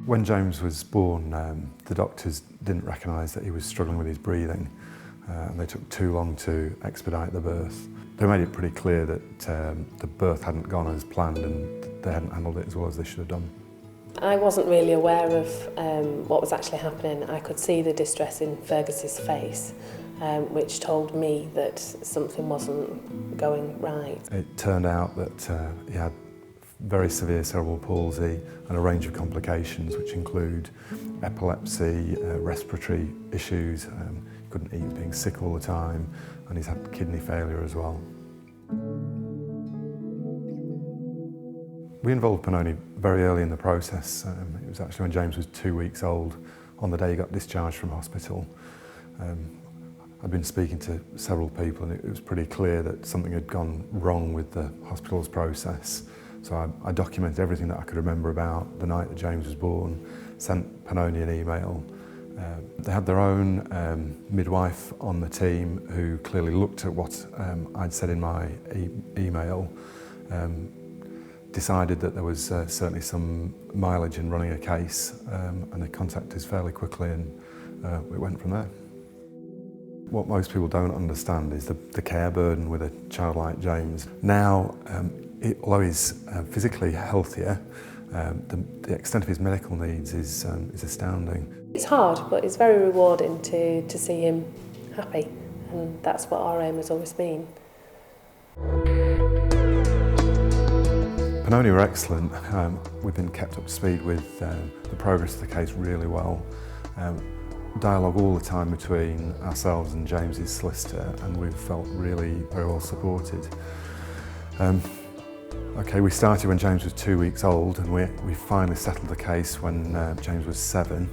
When James was born, the doctors didn't recognise that he was struggling with his breathing, and they took too long to expedite the birth. They made it pretty clear that the birth hadn't gone as planned and they hadn't handled it as well as they should have done. I wasn't really aware of what was actually happening. I could see the distress in Fergus's face, which told me that something wasn't going right. It turned out that he had very severe cerebral palsy and a range of complications which include epilepsy, respiratory issues, he couldn't eat, being sick all the time, and he's had kidney failure as well. We involved Pannone very early in the process. It was actually when James was 2 weeks old, on the day he got discharged from hospital. I'd been speaking to several people and it was pretty clear that something had gone wrong with the hospital's process. So I documented everything that I could remember about the night that James was born, sent Pannone an email. They had their own midwife on the team who clearly looked at what I'd said in my email, decided that there was certainly some mileage in running a case, and they contacted us fairly quickly and we went from there. What most people don't understand is the care burden with a child like James. Now, although he's physically healthier, the extent of his medical needs is astounding. It's hard, but it's very rewarding to see him happy, and that's what our aim has always been. Pannone were excellent. We've been kept up to speed with the progress of the case really well. Dialogue all the time between ourselves and James's solicitor, and we've felt really very well supported. Okay, we started when James was 2 weeks old, and we finally settled the case when James was 7,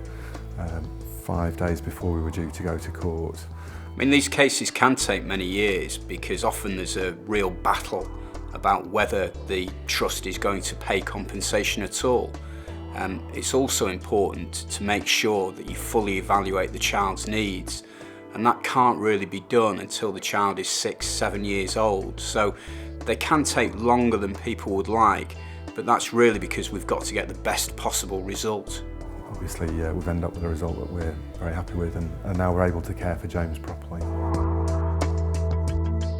5 days before we were due to go to court. I mean, these cases can take many years because often there's a real battle about whether the trust is going to pay compensation at all. It's also important to make sure that you fully evaluate the child's needs, and that can't really be done until the child is 6, 7 years old. So they can take longer than people would like, but that's really because we've got to get the best possible result. Obviously, we've ended up with a result that we're very happy with, and now we're able to care for James properly.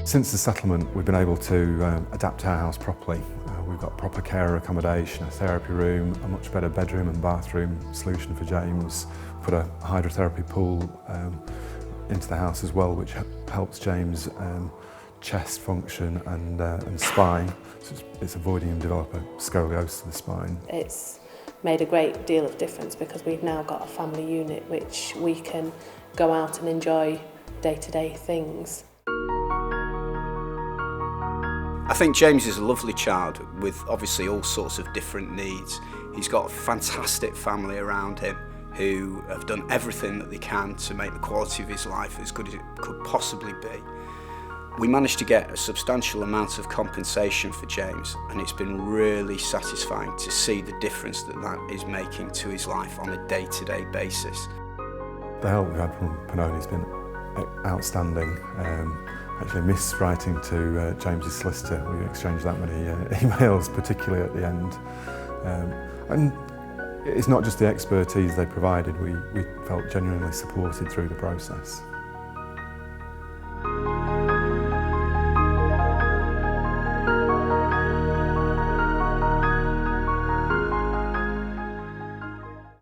Since the settlement, we've been able to adapt our house properly. We've got proper carer accommodation, a therapy room, a much better bedroom and bathroom solution for James. Put a hydrotherapy pool into the house as well, which helps James' chest function and spine. So it's avoiding him develop a scoliosis of the spine. It's made a great deal of difference because we've now got a family unit which we can go out and enjoy day-to-day things. I think James is a lovely child with obviously all sorts of different needs. He's got a fantastic family around him who have done everything that they can to make the quality of his life as good as it could possibly be. We managed to get a substantial amount of compensation for James, and it's been really satisfying to see the difference that is making to his life on a day-to-day basis. The help we've had from Pannone has been outstanding. Actually miss writing to James's solicitor. We exchanged that many emails, particularly at the end. And it's not just the expertise they provided, we felt genuinely supported through the process.